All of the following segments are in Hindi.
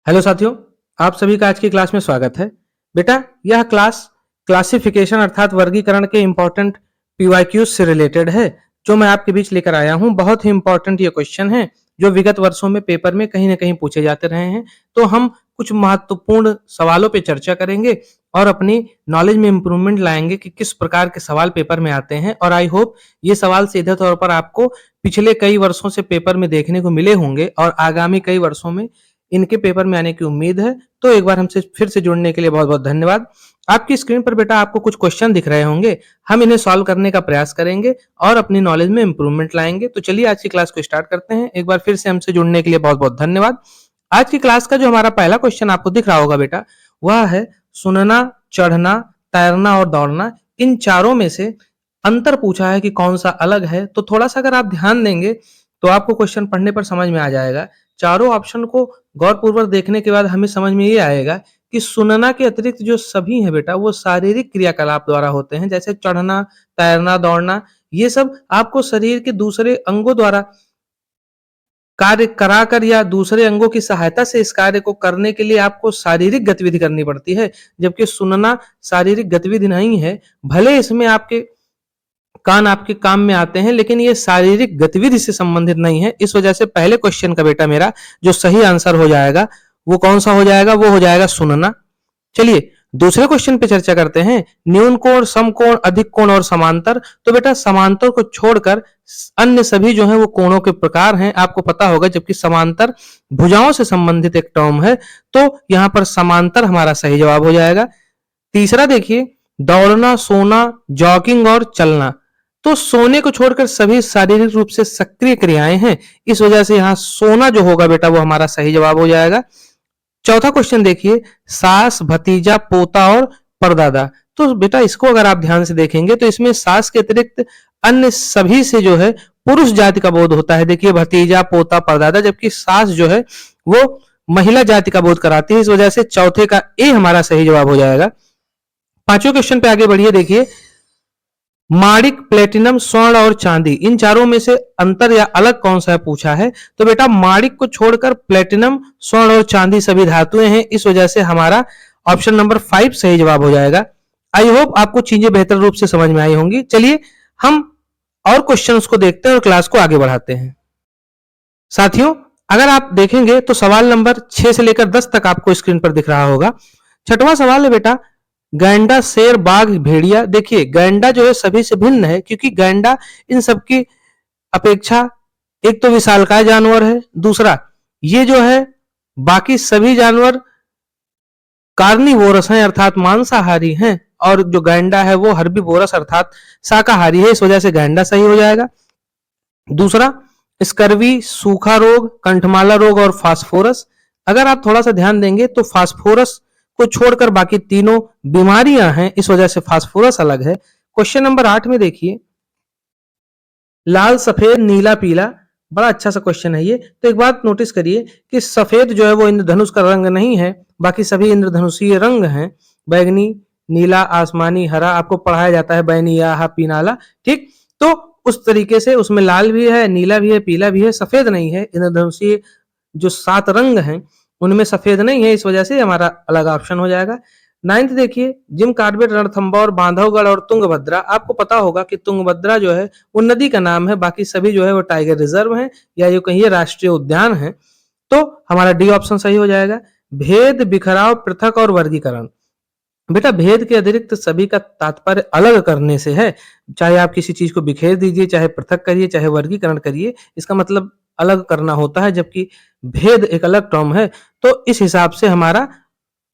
हेलो साथियों, आप सभी का आज की क्लास में स्वागत है। बेटा, यह क्लास क्लासिफिकेशन अर्थात वर्गीकरण के इम्पोर्टेंट पीवाईक्यूज से रिलेटेड है, जो मैं आपके बीच लेकर आया हूं। बहुत ही इम्पोर्टेंट ये क्वेश्चन है, जो विगत वर्षों में पेपर में कहीं ना कहीं पूछे जाते रहे हैं। तो हम कुछ महत्वपूर्ण सवालों पे चर्चा करेंगे और अपनी नॉलेज में इम्प्रूवमेंट लाएंगे कि किस प्रकार के सवाल पेपर में आते हैं। और आई होप ये सवाल सीधे तौर पर आपको पिछले कई वर्षों से पेपर में देखने को मिले होंगे और आगामी कई वर्षों में इनके पेपर में आने की उम्मीद है। तो एक बार हमसे फिर से जुड़ने के लिए बहुत बहुत धन्यवाद। आपकी स्क्रीन पर बेटा आपको कुछ क्वेश्चन दिख रहे होंगे, हम इन्हें सॉल्व करने का प्रयास करेंगे और अपनी नॉलेज में इंप्रूवमेंट लाएंगे। तो चलिए आज की क्लास को स्टार्ट करते हैं। एक बार फिर से हमसे जुड़ने के लिए बहुत बहुत धन्यवाद। आज की क्लास का जो हमारा पहला क्वेश्चन आपको दिख रहा होगा बेटा, वह है सुनना, चढ़ना, तैरना और दौड़ना। इन चारों में से अंतर पूछा है कि कौन सा अलग है। तो थोड़ा सा अगर आप ध्यान देंगे तो आपको क्वेश्चन पढ़ने पर समझ में आ जाएगा। चारों ऑप्शन को गौरपूर्वक देखने के बाद हमें समझ में ये आएगा कि सुनना के अतिरिक्त जो सभी है बेटा, वो शारीरिक क्रियाकलाप द्वारा होते हैं। जैसे चढ़ना, तैरना, दौड़ना, ये सब आपको शरीर के दूसरे अंगों द्वारा कार्य कराकर या दूसरे अंगों की सहायता से इस कार्य को करने के लिए आपको शारीरिक गतिविधि करनी पड़ती है। जबकि सुनना शारीरिक गतिविधि नहीं है। भले इसमें आपके कान आपके काम में आते हैं, लेकिन ये शारीरिक गतिविधि से संबंधित नहीं है। इस वजह से पहले क्वेश्चन का बेटा मेरा जो सही आंसर हो जाएगा वो कौन सा हो जाएगा? वो हो जाएगा सुनना। चलिए दूसरे क्वेश्चन पे चर्चा करते हैं। न्यून कोण, समकोण, अधिक कोण और समांतर। तो बेटा समांतर को छोड़कर अन्य सभी जो है वो कोणों के प्रकार हैं, आपको पता होगा। जबकि समांतर भुजाओं से संबंधित एक टर्म है, तो यहां पर समांतर हमारा सही जवाब हो जाएगा। तीसरा देखिए, दौड़ना, सोना, जॉगिंग और चलना। तो सोने को छोड़कर सभी शारीरिक रूप से सक्रिय क्रियाएं हैं। इस वजह से यहां सोना जो होगा बेटा वो हमारा सही जवाब हो जाएगा। चौथा क्वेश्चन देखिए, सास, भतीजा, पोता और परदादा। तो बेटा इसको अगर आप ध्यान से देखेंगे तो इसमें सास के अतिरिक्त अन्य सभी से जो है पुरुष जाति का बोध होता है। देखिए भतीजा, पोता, परदादा, जबकि सास जो है वो महिला जाति का बोध कराती है। इस वजह से चौथे का ए हमारा सही जवाब हो जाएगा। पांचवें क्वेश्चन पे आगे बढ़िए। देखिए माणिक, प्लेटिनम, स्वर्ण और चांदी, इन चारों में से अंतर या अलग कौन सा है पूछा है। तो बेटा माणिक को छोड़कर प्लेटिनम, स्वर्ण और चांदी सभी धातुएं हैं। इस वजह से हमारा ऑप्शन नंबर 5 सही जवाब हो जाएगा। आई होप आपको चीजें बेहतर रूप से समझ में आई होंगी। चलिए हम और क्वेश्चंस को देखते हैं और क्लास को आगे बढ़ाते हैं। साथियों अगर आप देखेंगे तो सवाल नंबर 6 से लेकर 10 तक आपको स्क्रीन पर दिख रहा होगा। छठवां सवाल है बेटा, गैंडा, शेर, बाघ, भेड़िया। देखिए गैंडा जो है सभी से भिन्न है, क्योंकि गैंडा इन सबकी अपेक्षा एक तो विशालकाय जानवर है, दूसरा ये जो है बाकी सभी जानवर कार्निवोरस हैं अर्थात मांसाहारी हैं, और जो गैंडा है वो हर्बीवोरस अर्थात शाकाहारी है। इस वजह से गैंडा सही हो जाएगा। दूसरा स्कर्वी, सूखा रोग, कंठमाला रोग और फास्फोरस। अगर आप थोड़ा सा ध्यान देंगे तो फास्फोरस को छोड़कर बाकी तीनों बीमारियां हैं, इस वजह से फास्फोरस अलग है। क्वेश्चन नंबर 8 में देखिए, लाल, सफेद, नीला, पीला। बड़ा अच्छा सा क्वेश्चन है ये। तो एक बात नोटिस करिए कि सफेद जो है वो इंद्रधनुष का रंग नहीं है, बाकी सभी इंद्रधनुषीय रंग हैं। बैगनी, नीला, आसमानी, हरा आपको पढ़ाया जाता है बैनिया, पीनाला, ठीक। तो उस तरीके से उसमें लाल भी है, नीला भी है, पीला भी है, सफेद नहीं है। इंद्रधनुषीय जो 7 रंग हैं उनमें सफेद नहीं है, इस वजह से हमारा अलग ऑप्शन हो जाएगा। 9th देखिए, जिम कार्बेट, रणथंबोर, बांधवगढ़ और तुंगभद्रा। आपको पता होगा कि तुंगभद्रा जो है वो नदी का नाम है, बाकी सभी जो है वो टाइगर रिजर्व है या ये कहिए राष्ट्रीय उद्यान है। तो हमारा डी ऑप्शन सही हो जाएगा। भेद, बिखराव, पृथक और वर्गीकरण। बेटा भेद के अतिरिक्त सभी का तात्पर्य अलग करने से है। चाहे आप किसी चीज को बिखेर दीजिए, चाहे पृथक करिए, चाहे वर्गीकरण करिए, इसका मतलब अलग करना होता है, जबकि भेद एक अलग टर्म है। तो इस हिसाब से हमारा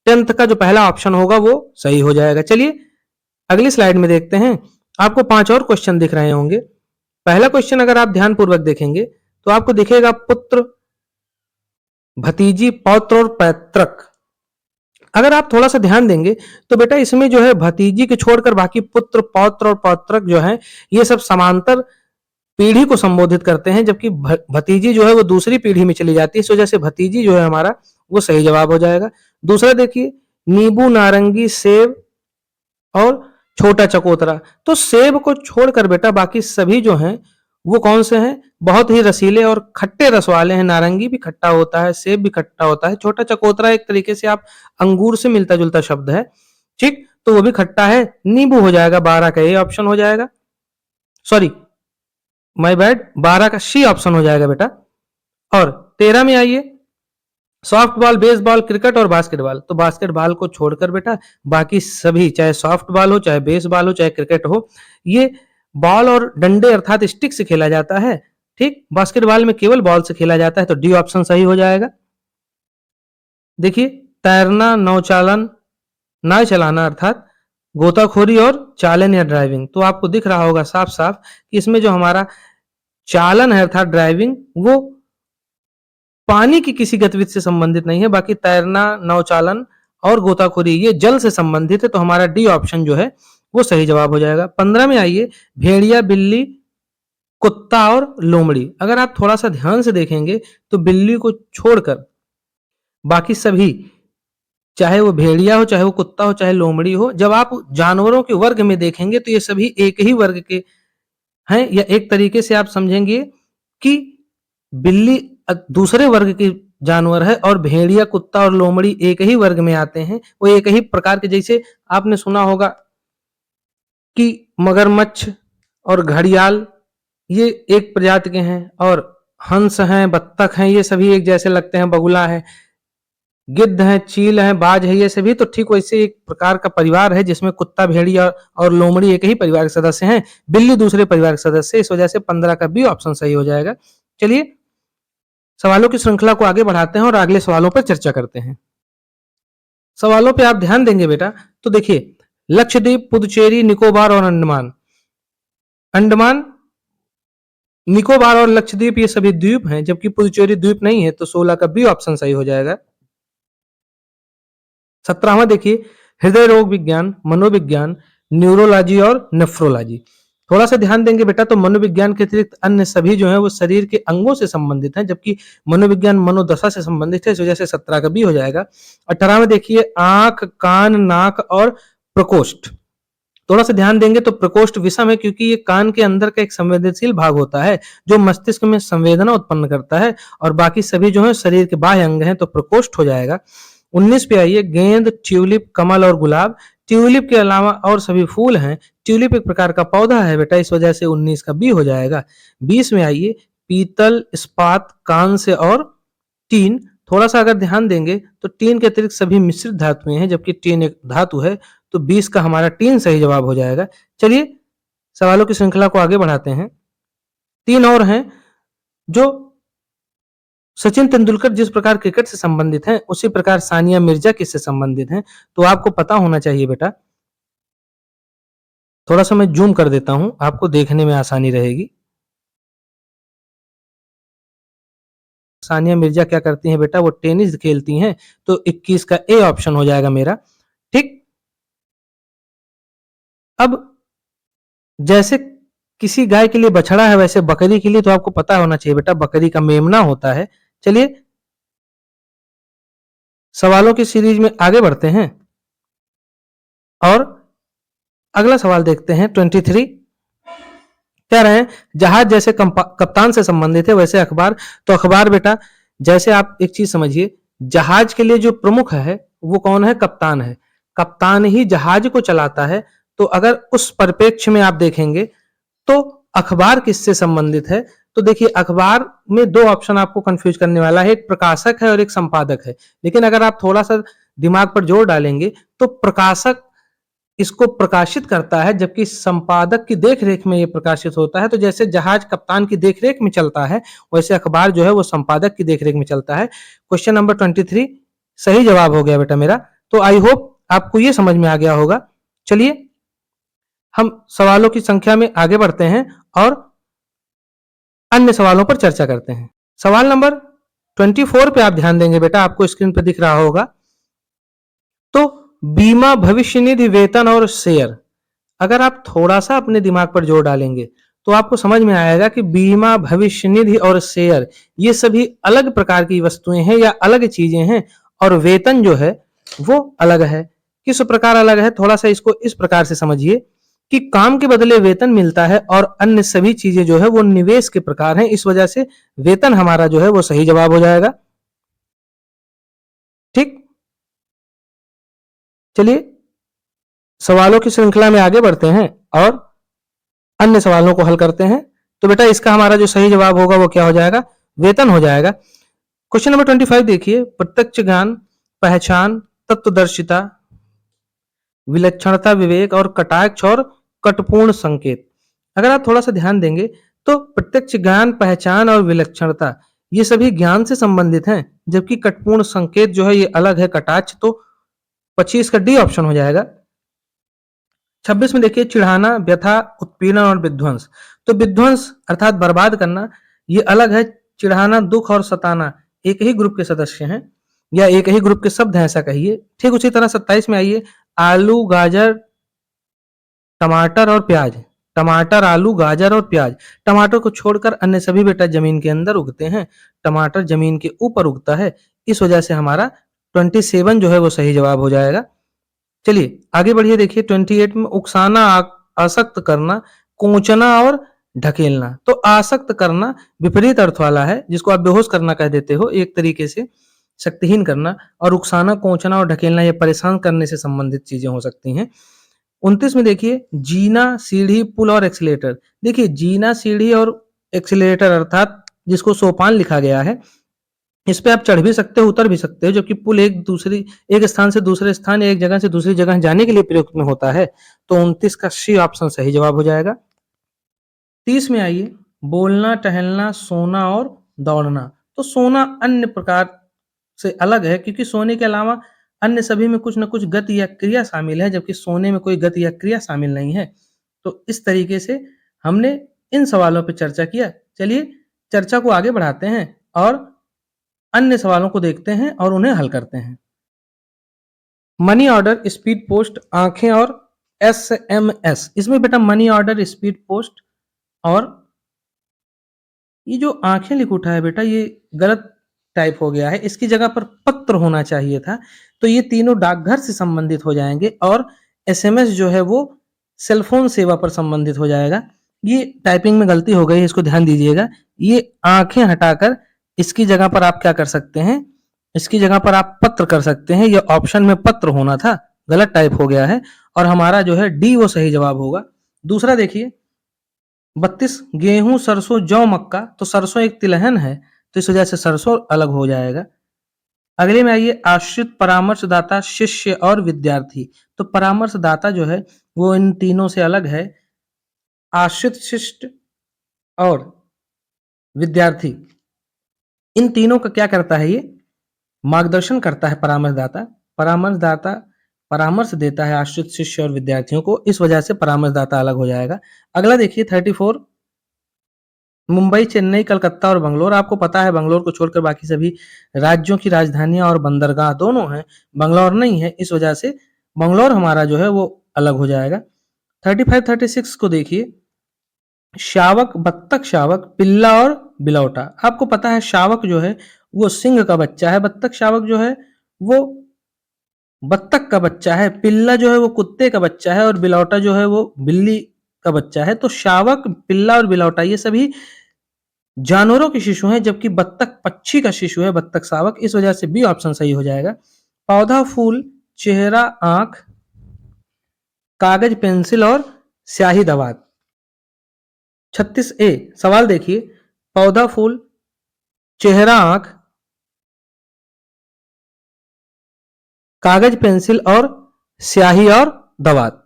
10th का जो पहला ऑप्शन होगा वो सही हो जाएगा। चलिए अगली स्लाइड में देखते हैं। आपको 5 और क्वेश्चन दिख रहे होंगे। पहला क्वेश्चन अगर आप ध्यानपूर्वक देखेंगे तो आपको दिखेगा पुत्र, भतीजी, पौत्र और पैतृक। अगर आप थोड़ा सा ध्यान देंगे तो बेटा इसमें जो है भतीजी को छोड़कर बाकी पुत्र, पौत्र और पौत्रक जो है ये सब समांतर पीढ़ी को संबोधित करते हैं, जबकि भतीजी जो है वो दूसरी पीढ़ी में चली जाती है। इस वजह से भतीजी जो है हमारा वो सही जवाब हो जाएगा। दूसरा देखिए, नींबू, नारंगी, सेब और छोटा चकोतरा। तो सेब को छोड़कर बेटा बाकी सभी जो हैं वो कौन से हैं? बहुत ही रसीले और खट्टे रस वाले हैं। नारंगी भी खट्टा होता है, सेब भी खट्टा होता है। छोटा चकोतरा एक तरीके से आप अंगूर से मिलता-जुलता शब्द है, ठीक? तो वो भी खट्टा है। नींबू हो जाएगा, 12 का ए ऑप्शन हो जाएगा। सॉरी, माय बैड, 12 का सी ऑप्शन हो जाएगा बेटा। और 13 में आइए, सॉफ्ट बॉल, बेसबॉल, क्रिकेट और बास्केटबॉल। तो बास्केटबॉल को छोड़कर बेटा बाकी सभी, चाहे सॉफ्ट बॉल हो, चाहे बेसबॉल हो, चाहे क्रिकेट हो, ये बॉल और डंडे अर्थात स्टिक से खेला जाता है, ठीक? बास्केटबॉल में केवल बॉल से खेला जाता है, तो डी ऑप्शन सही हो जाएगा। देखिए, तैरना, नौचालन, नाव चलाना अर्थात गोताखोरी और चालन या ड्राइविंग। तो आपको दिख रहा होगा साफ साफ कि इसमें जो हमारा चालन है अर्थात ड्राइविंग, वो पानी की किसी गतिविधि से संबंधित नहीं है। बाकी तैरना, नौचालन और गोताखोरी ये जल से संबंधित है, तो हमारा डी ऑप्शन जो है वो सही जवाब हो जाएगा। 15 में आइए, भेड़िया, बिल्ली, कुत्ता और लोमड़ी। अगर आप थोड़ा सा ध्यान से देखेंगे तो बिल्ली को छोड़कर बाकी सभी, चाहे वो भेड़िया हो, चाहे वो कुत्ता हो, चाहे लोमड़ी हो, जब आप जानवरों के वर्ग में देखेंगे तो ये सभी एक ही वर्ग के हैं, या एक तरीके से आप समझेंगे कि बिल्ली दूसरे वर्ग की जानवर है और भेड़िया, कुत्ता और लोमड़ी एक ही वर्ग में आते हैं। वो एक ही प्रकार के, जैसे आपने सुना होगा कि मगरमच्छ और घड़ियाल ये एक प्रजाति के हैं, और हंस हैं, बत्तख हैं, ये सभी एक जैसे लगते हैं, बगुला है, गिद्ध है, चील है, बाज है, ये सभी तो ठीक वैसे एक प्रकार का परिवार है जिसमें कुत्ता, भेड़िया और लोमड़ी एक ही परिवार के सदस्य हैं। बिल्ली दूसरे परिवार के सदस्य, इस वजह से 15 का बी ऑप्शन सही हो जाएगा। चलिए सवालों की श्रृंखला को आगे बढ़ाते हैं और अगले सवालों पर चर्चा करते हैं। सवालों पे आप ध्यान देंगे बेटा तो देखिए, लक्षद्वीप, पुदुचेरी, निकोबार और अंडमान। अंडमान, निकोबार और लक्षद्वीप ये सभी द्वीप हैं, जबकि पुदुचेरी द्वीप नहीं है, तो 16 का बी ऑप्शन सही हो जाएगा। 17वां देखिए, हृदय रोग विज्ञान, मनोविज्ञान, न्यूरोलॉजी और नेफ्रोलॉजी। थोड़ा सा ध्यान देंगे बेटा तो मनोविज्ञान के अतिरिक्त अन्य सभी जो है वो शरीर के अंगों से संबंधित हैं, जबकि मनोविज्ञान मनोदशा से संबंधित है, इस वजह से 17 का बी हो जाएगा। 18वां देखिए, आंख, कान, नाक और प्रकोष्ठ। थोड़ा सा ध्यान देंगे तो प्रकोष्ठ विषम है, क्योंकि ये कान के अंदर का एक संवेदनशील भाग होता है जो मस्तिष्क में संवेदना उत्पन्न करता है, और बाकी सभी जो है शरीर के बाह्य अंग हैं, तो प्रकोष्ठ हो जाएगा। 19 पे आइए, गेंद, ट्यूलिप, कमल और गुलाब। ट्यूलिप के अलावा और सभी फूल हैं। ट्यूलिप एक प्रकार का पौधा है बेटा, इस वजह से 19 का बी हो जाएगा। 20 में आइए, पीतल, इस्पात, कांस्य और टीन। थोड़ा सा अगर ध्यान देंगे तो टीन के अतिरिक्त सभी मिश्रित धातुएं हैं, जबकि टीन एक धातु है, तो 20 का हमारा टीन सही जवाब हो जाएगा। चलिए सवालों की श्रृंखला को आगे बढ़ाते हैं। 3 और हैं जो सचिन तेंदुलकर जिस प्रकार क्रिकेट से संबंधित हैं, उसी प्रकार सानिया मिर्जा किससे संबंधित हैं, तो आपको पता होना चाहिए बेटा। थोड़ा सा मैं जूम कर देता हूं, आपको देखने में आसानी रहेगी। सानिया मिर्जा क्या करती हैं बेटा, वो टेनिस खेलती हैं, तो 21 का ए ऑप्शन हो जाएगा मेरा, ठीक। अब जैसे किसी गाय के लिए बछड़ा है, वैसे बकरी के लिए तो आपको पता होना चाहिए बेटा, बकरी का मेमना होता है। चलिए सवालों की सीरीज में आगे बढ़ते हैं और अगला सवाल देखते हैं। 23 कह रहे हैं, जहाज जैसे कप्तान से संबंधित है वैसे अखबार। तो अखबार बेटा, जैसे आप एक चीज समझिए, जहाज के लिए जो प्रमुख है वो कौन है? कप्तान है। कप्तान ही जहाज को चलाता है, तो अगर उस परिप्रेक्ष्य में आप देखेंगे तो अखबार किससे संबंधित है? तो देखिए, अखबार में 2 ऑप्शन आपको कंफ्यूज करने वाला है, एक प्रकाशक है और एक संपादक है। लेकिन अगर आप थोड़ा सा दिमाग पर जोर डालेंगे तो प्रकाशक इसको प्रकाशित करता है, जबकि संपादक की देखरेख में ये प्रकाशित होता है। तो जैसे जहाज कप्तान की देखरेख में चलता है, वैसे अखबार जो है वो संपादक की देखरेख में चलता है। क्वेश्चन नंबर 23 सही जवाब हो गया बेटा मेरा। तो आई होप आपको ये समझ में आ गया होगा। चलिए हम सवालों की संख्या में आगे बढ़ते हैं और अन्य सवालों पर चर्चा करते हैं। सवाल नंबर 24 पे आप ध्यान देंगे बेटा, आपको स्क्रीन पर दिख रहा होगा। तो बीमा, भविष्य निधि, वेतन और शेयर, अगर आप थोड़ा सा अपने दिमाग पर जोर डालेंगे तो आपको समझ में आएगा कि बीमा, भविष्य निधि और शेयर ये सभी अलग प्रकार की वस्तुएं हैं या अलग चीजें हैं, और वेतन जो है वो अलग है। किस प्रकार अलग है? थोड़ा सा इसको इस प्रकार से समझिए कि काम के बदले वेतन मिलता है और अन्य सभी चीजें जो है वो निवेश के प्रकार हैं, इस वजह से वेतन हमारा जो है वो सही जवाब हो जाएगा। ठीक, चलिए सवालों की श्रृंखला में आगे बढ़ते हैं और अन्य सवालों को हल करते हैं। तो बेटा इसका हमारा जो सही जवाब होगा वो क्या हो जाएगा, वेतन हो जाएगा। क्वेश्चन नंबर 25 देखिए, प्रत्यक्ष ज्ञान, पहचान, तत्वदर्शिता, विलक्षणता, विवेक और कटाक्ष और कटपूर्ण संकेत। अगर आप थोड़ा सा ध्यान देंगे तो प्रत्यक्ष ज्ञान, पहचान और विलक्षणता ये सभी ज्ञान से संबंधित हैं, जबकि कटपूर्ण संकेत जो है ये अलग है, कटाक्ष। तो 25 का डी ऑप्शन हो जाएगा। 26 में देखिए, चिढ़ाना, व्यथा, उत्पीड़न और विध्वंस। तो विध्वंस अर्थात बर्बाद करना ये अलग है, चिढ़ाना, दुख और सताना एक ही ग्रुप के सदस्य हैं या एक ही ग्रुप के शब्द हैं, ऐसा कहिए। ठीक उसी तरह 27 में आइए, आलू, गाजर, टमाटर और प्याज। टमाटर, आलू, गाजर और प्याज। टमाटर को छोड़कर अन्य सभी बेटा जमीन के अंदर उगते हैं, टमाटर जमीन के ऊपर उगता है, इस वजह से हमारा 27 जो है वो सही जवाब हो जाएगा। चलिए आगे बढ़िए, देखिए 28 में उकसाना, आसक्त करना, कोंचना और ढकेलना। तो आसक्त करना विपरीत अर्थ वाला है, जिसको आप बेहोश करना कह देते हो, एक तरीके से शक्तिहीन करना। और उकसाना, कोंचना और ढकेलना ये परेशान करने से संबंधित चीजें हो सकती हैं। 29 में देखिए, जीना, सीढ़ी, पुल और एक्सीलेटर। देखिए जीना, सीढ़ी और एक्सीलेटर अर्थात जिसको सोपान लिखा गया है, इस पे आप चढ़ भी सकते हो, उतर भी सकते हो, जबकि पुल एक स्थान से दूसरे स्थान या एक जगह से दूसरी जगह जाने के लिए प्रयुक्त में होता है। तो 29 का सी ऑप्शन सही जवाब हो जाएगा। 30 में आइए, बोलना, टहलना, सोना और दौड़ना। तो सोना अन्य प्रकार से अलग है, क्योंकि सोने के अलावा अन्य सभी में कुछ न कुछ गति या क्रिया शामिल है, जबकि सोने में कोई गति या क्रिया शामिल नहीं है। तो इस तरीके से हमने इन सवालों पर चर्चा किया। चलिए चर्चा को आगे बढ़ाते हैं और अन्य सवालों को देखते हैं और उन्हें हल करते हैं। मनी ऑर्डर, स्पीड पोस्ट, आंखें और एसएमएस। इसमें बेटा मनी ऑर्डर, स्पीड पोस्ट और ये जो आंखें लिख उठा है बेटा ये गलत टाइप हो गया है, इसकी जगह पर पत्र होना चाहिए था। तो ये तीनों डाकघर से संबंधित हो जाएंगे और एसएमएस जो है वो सेलफोन सेवा पर संबंधित हो जाएगा। ये टाइपिंग में गलती हो गई है, इसको ध्यान दीजिएगा। ये आंखें हटाकर इसकी जगह पर आप क्या कर सकते हैं, इसकी जगह पर आप पत्र कर सकते हैं। ये ऑप्शन में पत्र होना था, गलत टाइप हो गया है और हमारा जो है डी वो सही जवाब होगा। दूसरा देखिए 32, गेहूं, सरसों, जौ, मक्का। तो सरसों एक तिलहन है, तो इस वजह से सरसों अलग हो जाएगा। अगले में आइए, आश्रित, परामर्शदाता, शिष्य और विद्यार्थी। तो परामर्शदाता जो है वो इन तीनों से अलग है। आश्रित, शिष्य और विद्यार्थी, इन तीनों का क्या करता है, ये मार्गदर्शन करता है। परामर्शदाता परामर्श देता है आश्रित, शिष्य और विद्यार्थियों को, इस वजह से परामर्शदाता अलग हो जाएगा। अगला देखिए 34, मुंबई, चेन्नई, कलकत्ता और बंगलोर। आपको पता है बंगलोर को छोड़कर बाकी सभी राज्यों की राजधानियां और बंदरगाह दोनों हैं, बंगलोर नहीं है, इस वजह से बंगलोर हमारा जो है वो अलग हो जाएगा। 35, 36 को देखिए, शावक, बत्तख, शावक, पिल्ला और बिलौटा। आपको पता है शावक जो है वो सिंह का बच्चा है, बत्तख शावक जो है वो बत्तख का बच्चा है, पिल्ला जो है वो कुत्ते का बच्चा है और बिलौटा जो है वो बिल्ली का बच्चा है। तो शावक, पिल्ला और बिलौटा ये सभी जानवरों के शिशु हैं, जबकि बत्तख पक्षी का शिशु है, बत्तख शावक, इस वजह से बी ऑप्शन सही हो जाएगा। पौधा, फूल, चेहरा, आंख, कागज, पेंसिल और स्याही, दवात। 36A सवाल देखिए, पौधा, फूल, चेहरा, आंख, कागज, पेंसिल और स्याही और दवात।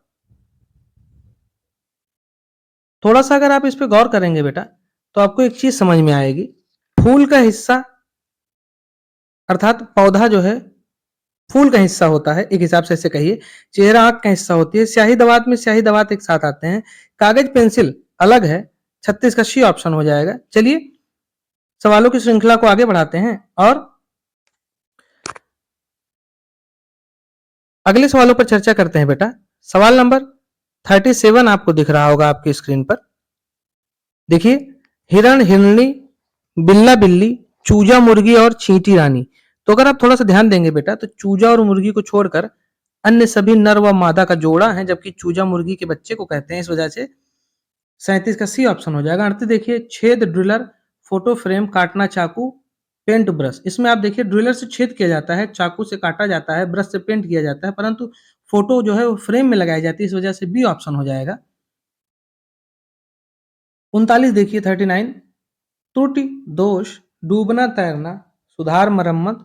थोड़ा सा अगर आप इस पे गौर करेंगे बेटा तो आपको एक चीज समझ में आएगी। फूल का हिस्सा अर्थात पौधा जो है फूल का हिस्सा होता है, एक हिसाब से ऐसे कहिए। चेहरा आंख का हिस्सा होती है, स्याही दवात में स्याही दवात एक साथ आते हैं, कागज पेंसिल अलग है। 36 का सी ऑप्शन हो जाएगा। चलिए सवालों की श्रृंखला को आगे बढ़ाते हैं और अगले सवालों पर चर्चा करते हैं बेटा। सवाल नंबर 37 आपको दिख रहा होगा आपकी स्क्रीन पर। देखिए, हिरण, हिरणी, बिल्ला, बिल्ली, चूजा, मुर्गी और चींटी रानी। तो अगर आप थोड़ा सा ध्यान देंगे बेटा तो चूजा और मुर्गी को छोड़कर अन्य सभी नर व मादा का जोड़ा है, जबकि चूजा मुर्गी के बच्चे को कहते हैं। इस वजह से 37 का सी ऑप्शन हो जाएगा। 38 देखिए, छेद ड्रिलर, फोटो फ्रेम, काटना चाकू, पेंट ब्रश। इसमें आप देखिए ड्रिलर से छेद किया जाता है, चाकू से काटा जाता है, ब्रश से पेंट किया जाता है, परंतु फोटो जो है वो फ्रेम में लगाई जाती है। इस वजह से बी ऑप्शन हो जाएगा। 39 देखिए, 39, त्रुटि, दोष, डूबना तैरना, सुधार मरम्मत,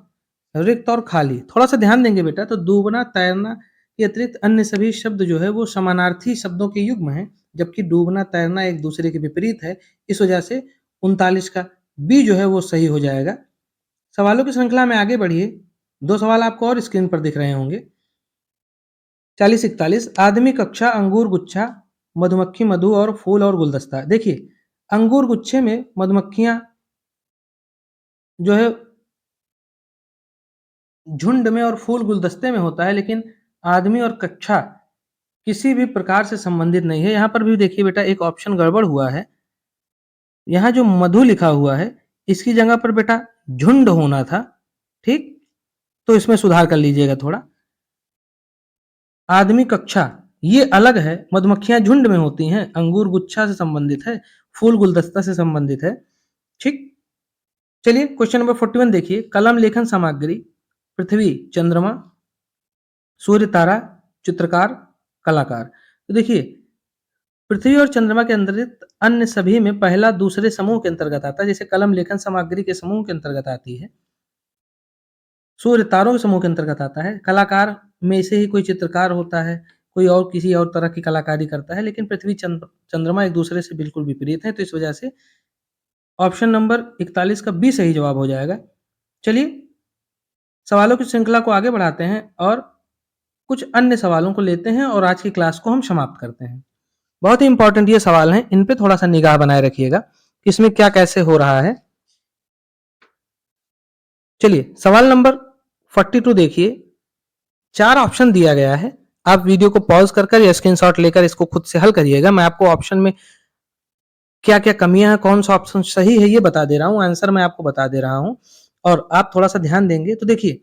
रिक्त और खाली। थोड़ा सा ध्यान देंगे बेटा, तो डूबना तैरना के अतिरिक्त अन्य सभी शब्द जो है वो समानार्थी शब्दों के युग्म हैं, जबकि डूबना तैरना एक दूसरे के विपरीत है। इस वजह से 39 का बी जो है वो सही हो जाएगा। सवालों की श्रृंखला में आगे बढ़िए। दो सवाल आपको और स्क्रीन पर दिख रहे होंगे। 40-41, आदमी, कक्षा, अंगूर गुच्छा, मधुमक्खी, मधु और फूल और गुलदस्ता। देखिए, अंगूर गुच्छे में मधुमक्खियां जो है झुंड में और फूल गुलदस्ते में होता है, लेकिन आदमी और कक्षा किसी भी प्रकार से संबंधित नहीं है। यहाँ पर भी देखिए बेटा एक ऑप्शन गड़बड़ हुआ है। यहाँ जो मधु लिखा हुआ है, इसकी जगह पर बेटा झुंड होना था। ठीक, तो इसमें सुधार कर लीजिएगा थोड़ा। आदमी, कक्षा ये अलग है, मधुमक्खियां झुंड में होती हैं, अंगूर गुच्छा से संबंधित है, फूल गुलदस्ता से संबंधित है। ठीक, चलिए क्वेश्चन नंबर 41 देखिए, कलम, लेखन सामग्री, पृथ्वी, चंद्रमा, सूर्य, तारा, चित्रकार, कलाकार। तो देखिए, पृथ्वी और चंद्रमा के अंतर्गत अन्य सभी में पहला दूसरे समूह के अंतर्गत आता है। जैसे कलम लेखन सामग्री के समूह के अंतर्गत आती है, सूर्य तारों के समूह के अंतर्गत आता है, कलाकार में से ही कोई चित्रकार होता है, कोई और किसी और तरह की कलाकारी करता है, लेकिन पृथ्वी चंद्रमा एक दूसरे से बिल्कुल विपरीत है। तो इस वजह से ऑप्शन नंबर 41 का बी सही जवाब हो जाएगा। चलिए सवालों की श्रृंखला को आगे बढ़ाते हैं और कुछ अन्य सवालों को लेते हैं और आज की क्लास को हम समाप्त करते हैं। बहुत ही इंपॉर्टेंट ये सवाल हैं, इन पे थोड़ा सा निगाह बनाए रखिएगा कि इसमें क्या कैसे हो रहा है। चलिए सवाल नंबर 42 देखिए, 4 ऑप्शन दिया गया है। आप वीडियो को पॉज कर या स्क्रीनशॉट लेकर इसको खुद से हल करिएगा। मैं आपको ऑप्शन में क्या क्या कमियां हैं, कौन सा ऑप्शन सही है ये बता दे रहा हूं, आंसर मैं आपको बता दे रहा हूं और आप थोड़ा सा ध्यान देंगे तो देखिए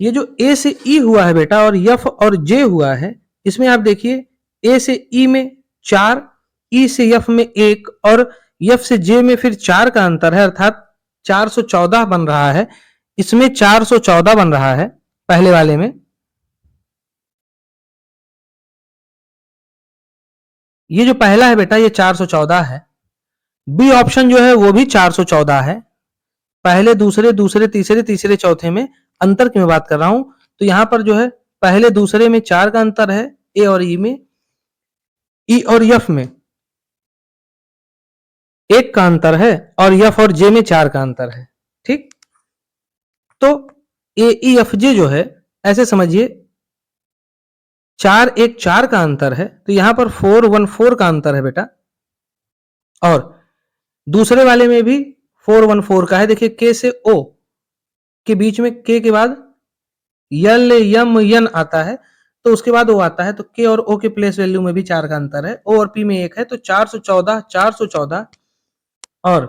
ये जो ए से ई हुआ है बेटा और एफ और जे हुआ है, इसमें आप देखिए ए से ई में 4, ई से एफ में 1 और एफ से जे में फिर 4 का अंतर है, अर्थात 414 बन रहा है। इसमें 414 बन रहा है पहले वाले में। ये जो पहला है बेटा ये 414 है। बी ऑप्शन जो है वो भी 414 है। पहले दूसरे, दूसरे तीसरे, तीसरे चौथे में अंतर की मैं बात कर रहा हूं। तो यहां पर जो है पहले दूसरे में 4 का अंतर है, ए और ई में, ई और एफ में 1 का अंतर है और एफ और जे में 4 का अंतर है। ठीक, तो ए ई एफ जे जो है ऐसे समझिए 4 1 4 का अंतर है, तो यहां पर 4 1 4 का अंतर है बेटा। और दूसरे वाले में भी 4 1 4 का है। देखिए के से ओ के बीच में के के बाद यल यम यन आता है, तो उसके बाद ओ आता है, तो के और ओ के प्लेस वैल्यू में भी 4 का अंतर है, ओ और पी में 1 है, तो 414 414। और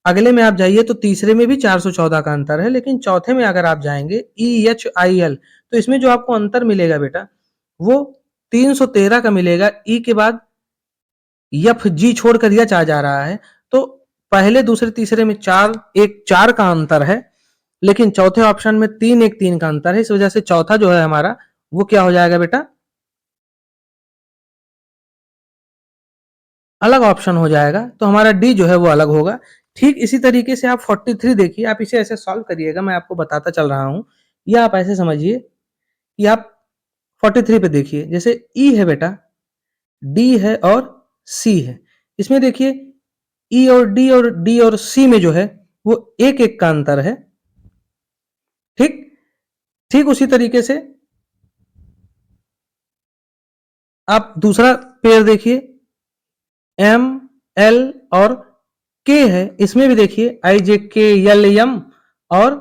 अगले में आप जाइए तो तीसरे में भी 414 का अंतर है, लेकिन चौथे में अगर आप जाएंगे ई एच आई एल, तो इसमें जो आपको अंतर मिलेगा बेटा वो 313 का मिलेगा। ई के बाद एफ जी छोड़कर एच आ जा रहा है, तो पहले दूसरे तीसरे में 4 1 4 का अंतर है, लेकिन चौथे ऑप्शन में 3 1 3 का अंतर है। इस वजह से चौथा जो है हमारा वो क्या हो जाएगा बेटा, अलग ऑप्शन हो जाएगा। तो हमारा डी जो है वो अलग होगा। ठीक इसी तरीके से आप 43 देखिए, आप इसे ऐसे सॉल्व करिएगा, मैं आपको बताता चल रहा हूं। या आप ऐसे समझिए कि आप 43 पे देखिए, जैसे ई है बेटा, डी है और सी है। इसमें देखिए ई और डी और सी में जो है वो 1 1 का अंतर है। ठीक, ठीक उसी तरीके से आप दूसरा पेयर देखिए, एम एल और के है, इसमें भी देखिए आई जे के एल एम और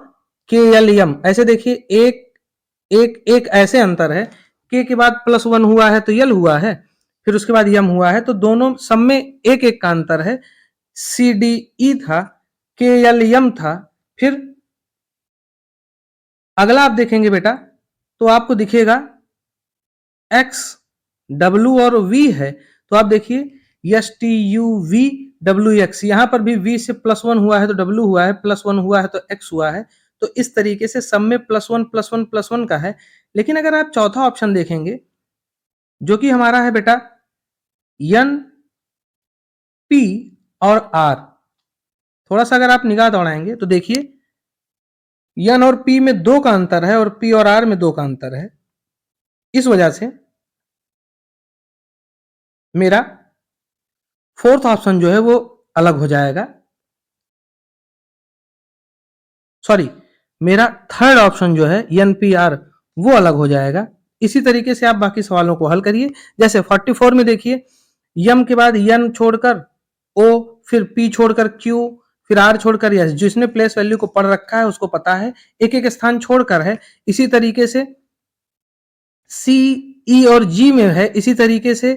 के एल एम, ऐसे देखिए एक एक एक ऐसे अंतर है। के बाद +1 हुआ है तो यल हुआ है, फिर उसके बाद यम हुआ है, तो दोनों सब में एक एक का अंतर है। सी डी ई था, के एल यम था। फिर अगला आप देखेंगे बेटा तो आपको दिखेगा एक्स, डब्ल्यू और वी है, तो आप देखिए S T U V W x, यहां पर भी वी से +1 हुआ है तो डब्ल्यू हुआ है, +1 हुआ है तो एक्स हुआ है। तो इस तरीके से सब में +1 का है। लेकिन अगर आप चौथा ऑप्शन देखेंगे जो कि हमारा है बेटा एन पी और आर, थोड़ा सा अगर आप निगाह दौड़ाएंगे तो देखिए एन और पी में 2 का अंतर है और पी और आर में 2 का अंतर है। इस वजह से मेरा फोर्थ ऑप्शन जो है वो अलग हो जाएगा, सॉरी, मेरा थर्ड ऑप्शन जो है एनपीआर वो अलग हो जाएगा। इसी तरीके से आप बाकी सवालों को हल करिए। जैसे 44 में देखिए यम के बाद एन छोड़कर ओ, फिर पी छोड़कर क्यू, फिर आर छोड़कर एस, जिसने प्लेस वैल्यू को पढ़ रखा है उसको पता है, एक एक स्थान छोड़कर है। इसी तरीके से सी, ई और जी में है, इसी तरीके से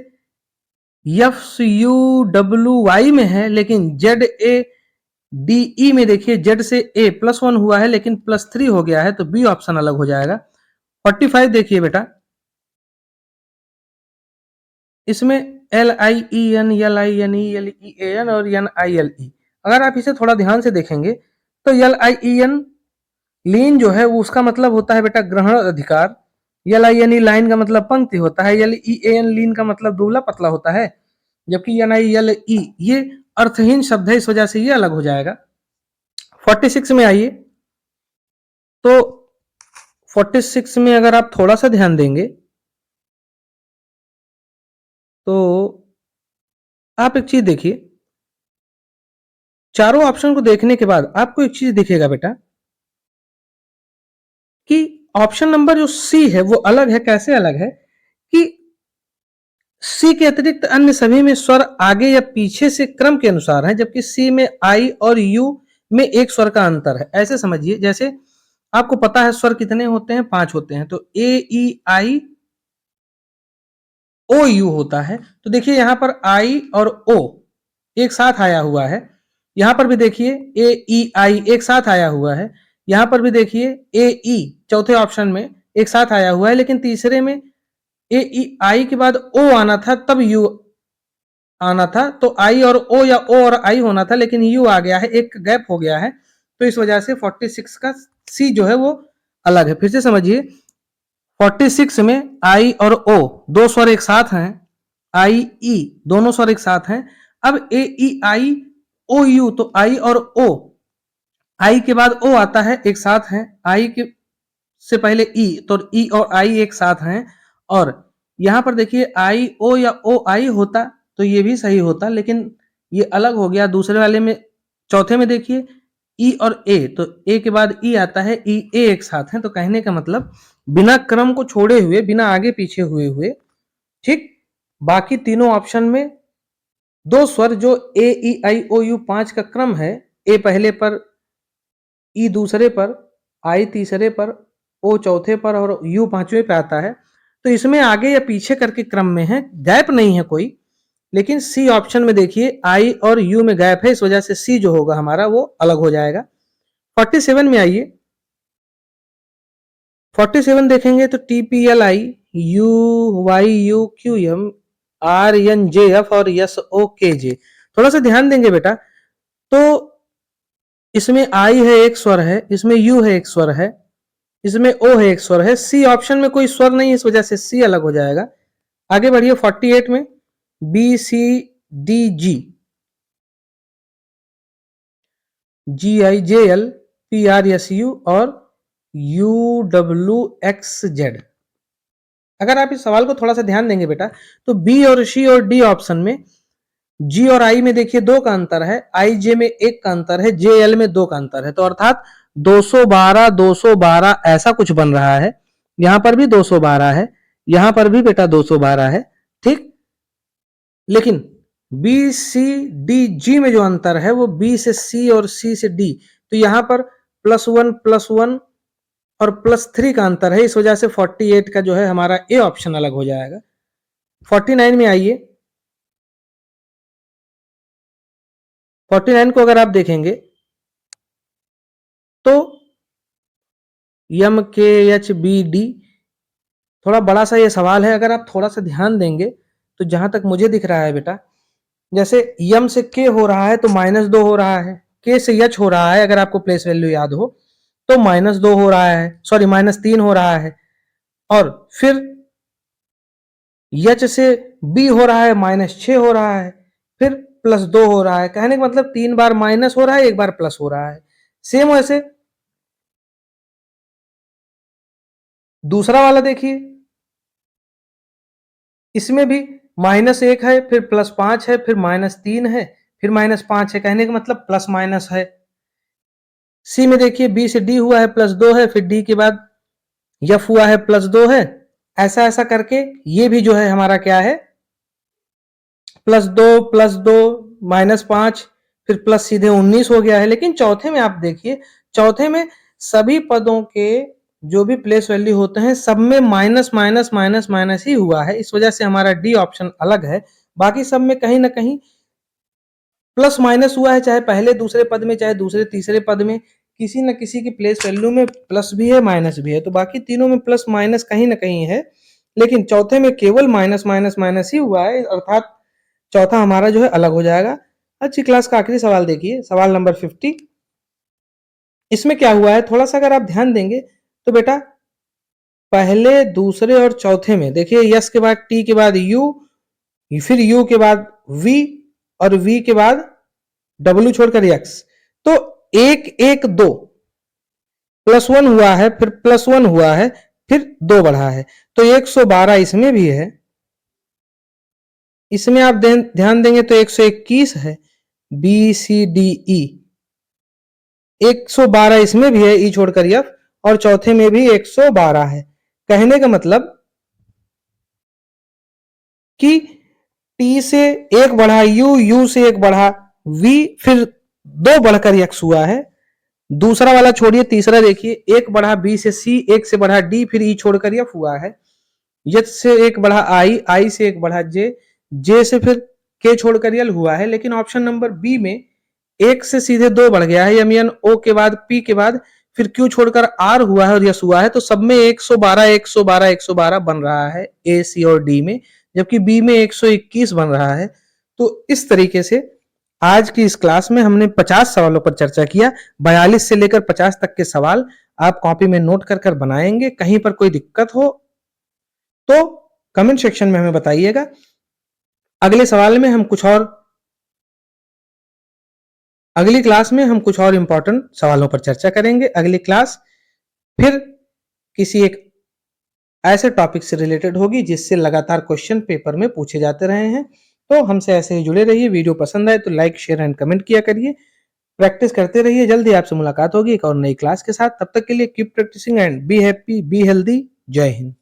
एफ यू डब्ल्यू वाई में है, लेकिन जेड ए डी ई में देखिए जेड से ए +1 हुआ है लेकिन +3 हो गया है, तो बी ऑप्शन अलग हो जाएगा। 45 देखिए बेटा, इसमें LIEN और NILE, अगर आप इसे थोड़ा ध्यान से देखेंगे तो LIEN लीन जो है वो उसका मतलब होता है बेटा ग्रहण अधिकार, LINE लाइन का मतलब पंक्ति होता है, LEAN लीन का मतलब दुबला पतला होता है, जबकि NILE ये अर्थहीन शब्द है, इस वजह से ये अलग हो जाएगा। 46 में आइए, तो 46 में अगर आप थोड़ा सा ध्यान देंगे तो आप एक चीज देखिए, चारों ऑप्शन को देखने के बाद आपको एक चीज दिखेगा बेटा कि ऑप्शन नंबर जो सी है वो अलग है। कैसे अलग है कि सी के अतिरिक्त अन्य सभी में स्वर आगे या पीछे से क्रम के अनुसार है, जबकि सी में आई और यू में एक स्वर का अंतर है। ऐसे समझिए, जैसे आपको पता है स्वर कितने होते हैं, 5 होते हैं, तो ए ई आई ओ यू होता है। तो देखिए यहां पर आई और ओ एक साथ आया हुआ है, यहां पर भी देखिए ए ई आई एक साथ आया हुआ है, यहां पर भी देखिए ए ई चौथे ऑप्शन में एक साथ आया हुआ है, लेकिन तीसरे में ए ई आई के बाद ओ आना था तब यू आना था, तो आई और ओ या ओ और आई होना था, लेकिन यू आ गया है, एक गैप हो गया है, तो इस वजह से 46 का सी जो है वो अलग है। फिर से समझिए, 46 में आई और ओ दो स्वर एक साथ हैं, आई ई दोनों स्वर एक साथ हैं। अब ए ई आई ओ यू, तो आई और ओ, आई के बाद ओ आता है, एक साथ हैं, आई के से पहले ई, तो ई और आई एक साथ हैं। और यहां पर देखिए आई ओ या ओ आई होता तो ये भी सही होता, लेकिन ये अलग हो गया। दूसरे वाले में, चौथे में देखिए ई और ए, तो ए के बाद ई आता है, ई ए एक साथ हैं, तो कहने का मतलब बिना क्रम को छोड़े हुए, बिना आगे पीछे हुए हुए, ठीक, बाकी तीनों ऑप्शन में दो स्वर जो ए ई आई ओ यू 5 का क्रम है, ए पहले पर, ई दूसरे पर, आई तीसरे पर, ओ चौथे पर और यू पांचवें पे आता है, तो इसमें आगे या पीछे करके क्रम में है, गैप नहीं है कोई। लेकिन सी ऑप्शन में देखिए आई और यू में गैप है, इस वजह से सी जो होगा हमारा वो अलग हो जाएगा। 47 में आइए, 47 देखेंगे तो TPLI U Y U Q M R N J F और एस ओ के जे, थोड़ा सा ध्यान देंगे बेटा, तो इसमें आई है एक स्वर है, इसमें यू है एक स्वर है, इसमें ओ है एक स्वर है, सी ऑप्शन में कोई स्वर नहीं है, इस वजह से सी अलग हो जाएगा। आगे बढ़िए 48 में B C D G, G I J L P R S U और यू डब्ल्यू एक्स जेड। अगर आप इस सवाल को थोड़ा सा ध्यान देंगे बेटा, तो बी और सी और डी ऑप्शन में जी और आई में देखिए 2 का अंतर है, आई जे में 1 का अंतर है, जे एल में 2 का अंतर है, तो अर्थात 212 212 ऐसा कुछ बन रहा है। यहां पर भी 212 है, यहां पर भी बेटा 212 है, ठीक। लेकिन बी सी डी जी में जो अंतर है वो बी से सी और सी से डी, तो यहां पर +1 और +3 का अंतर है, इस वजह से 48 का जो है हमारा ए ऑप्शन अलग हो जाएगा। 49 में आइए, 49 को अगर आप देखेंगे तो यम के एच बी डी, थोड़ा बड़ा सा ये सवाल है, अगर आप थोड़ा सा ध्यान देंगे तो जहां तक मुझे दिख रहा है बेटा, जैसे यम से के हो रहा है तो -2 हो रहा है, के से यच हो रहा है, अगर आपको प्लेस वैल्यू याद हो तो -2 हो रहा है, सॉरी -3 हो रहा है, और फिर यच से बी हो रहा है -6 हो रहा है, फिर +2 हो रहा है। कहने का मतलब 3 बार माइनस हो रहा है, 1 बार प्लस हो रहा है। सेम वैसे दूसरा वाला देखिए, इसमें भी -1 है, फिर +5 है, फिर -3 है, फिर -5 है। कहने का मतलब प्लस माइनस है। सी में देखिए, बी से डी हुआ है +2 है, फिर डी के बाद एफ हुआ है +2 है। ऐसा ऐसा करके ये भी जो है हमारा क्या है, +2 -5, फिर प्लस सीधे 19 हो गया है। लेकिन चौथे में आप देखिए, चौथे में सभी पदों के जो भी प्लेस वैल्यू होते हैं सब में माइनस माइनस माइनस माइनस ही हुआ है, इस वजह से हमारा डी ऑप्शन अलग है। बाकी सब में कहीं ना कहीं प्लस माइनस हुआ है, चाहे पहले दूसरे पद में, चाहे दूसरे तीसरे पद में, किसी न किसी की प्लेस वैल्यू में प्लस भी है माइनस भी है। तो बाकी तीनों में प्लस माइनस कहीं ना कहीं है, लेकिन चौथे में केवल माइनस माइनस माइनस ही हुआ है, अर्थात चौथा हमारा जो है अलग हो जाएगा। अच्छी क्लास का आखिरी सवाल देखिए, सवाल नंबर 50। इसमें क्या हुआ है, थोड़ा सा अगर आप ध्यान देंगे तो बेटा, पहले दूसरे और चौथे में देखिए, यस के बाद टी के बाद यू, फिर यू के बाद वी, और वी के बाद डब्ल्यू छोड़कर एक्स। तो 1 1 2 +1 हुआ है, फिर +1 हुआ है, फिर 2 बढ़ा है, तो 112 इसमें भी है। इसमें आप ध्यान देंगे तो 121 है, बी सी डी ई। 112 इसमें भी है, ई छोड़कर एफ, और चौथे में भी 112 है। कहने का मतलब कि टी से 1 बढ़ा यू, यू से 1 बढ़ा वी, फिर 2 बढ़कर एक्स हुआ है। दूसरा वाला छोड़िए, तीसरा देखिए, 1 बढ़ा बी से सी, 1 से बढ़ा डी, फिर ई छोड़कर एफ हुआ है। एच से 1 बढ़ा आई, आई से 1 बढ़ा जे, जे से फिर के छोड़कर यल हुआ है। लेकिन ऑप्शन नंबर बी में 1 से सीधे 2 बढ़ गया है, यमियन ओ के बाद पी के बाद फिर क्यू छोड़कर आर हुआ है और यस हुआ है। तो सब में 112 112 112 बन रहा है ए सी और डी में, जबकि बी में 121 बन रहा है। तो इस तरीके से आज की इस क्लास में हमने 50 सवालों पर चर्चा किया। 42 से लेकर 50 तक के सवाल आप कॉपी में नोट कर बनाएंगे। कहीं पर कोई दिक्कत हो तो कमेंट सेक्शन में हमें बताइएगा। अगले सवाल में हम कुछ और, अगली क्लास में हम कुछ और इंपॉर्टेंट सवालों पर चर्चा करेंगे। अगली क्लास फिर किसी एक ऐसे टॉपिक से रिलेटेड होगी जिससे लगातार क्वेश्चन पेपर में पूछे जाते रहे हैं। तो हमसे ऐसे ही जुड़े रहिए। वीडियो पसंद आए तो लाइक शेयर एंड कमेंट किया करिए। प्रैक्टिस करते रहिए। जल्दी आपसे मुलाकात होगी एक और नई क्लास के साथ। तब तक के लिए keep practising and be happy, be healthy. जय हिंद।